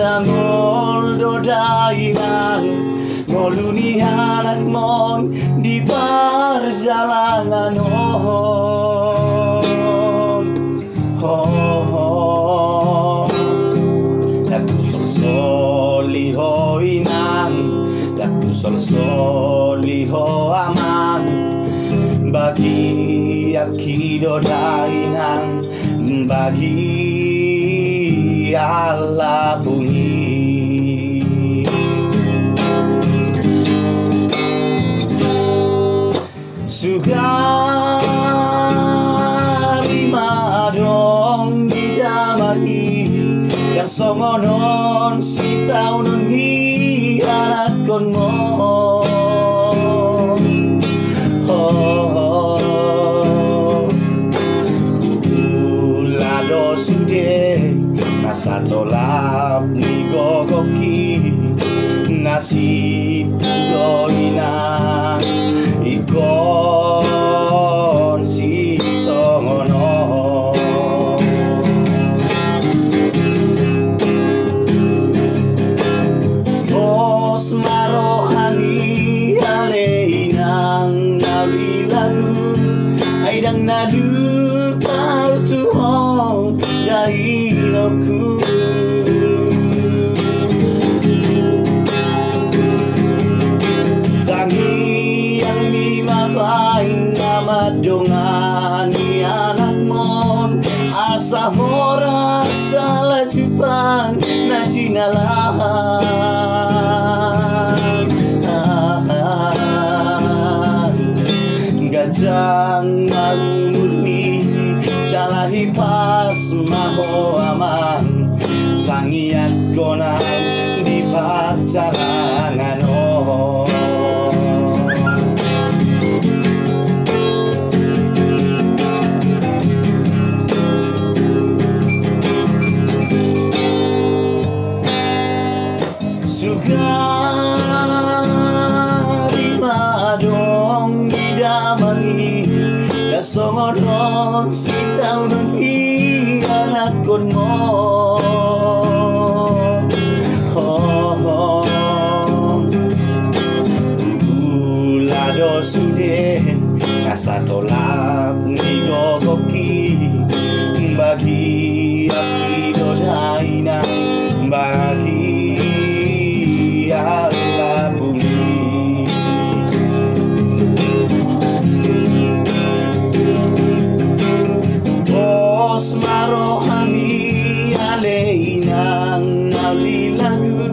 ngol dodainan ngoluni anak mon di perjalanan Daku sol inang Daku sol aman bagi akido dainang bagi Allah bunyi Sugarima dong didamai yang songonon si taunon ni anak konmo Ulado sude nasa tolap ni gogoki nasib doina ikon si songono Bos marohani aleinang nawi lagu aidang nadu kau tuhong dainoku Madongani anak mon asa hora salah jupang na jinalan gajang murni calahi pas maho aman sangiat konang di perjalanan Sugarima dong didamai dasongonon si taunon i anak konmo Ulado sude kasa tolap ni gogoki bagi akido daina bagi Allah bumi Bos marohani aleinang nawi lagu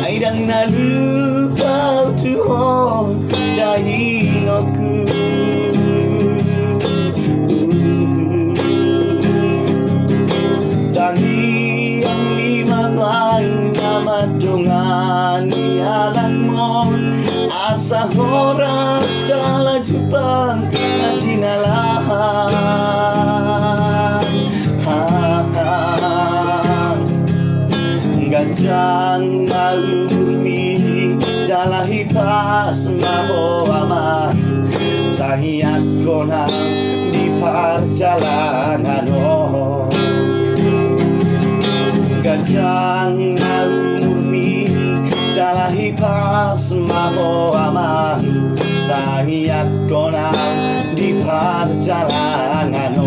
aidang nalu kau tuhong dainoku Tangi yang lima main nama dongani anak mon asa hora salah jupang najinalan gajang malumi jalahi pas maho aman sahiat konang di perjalanan Gajang nalumi jalahi pas maho aman sangiat konang di perjalanan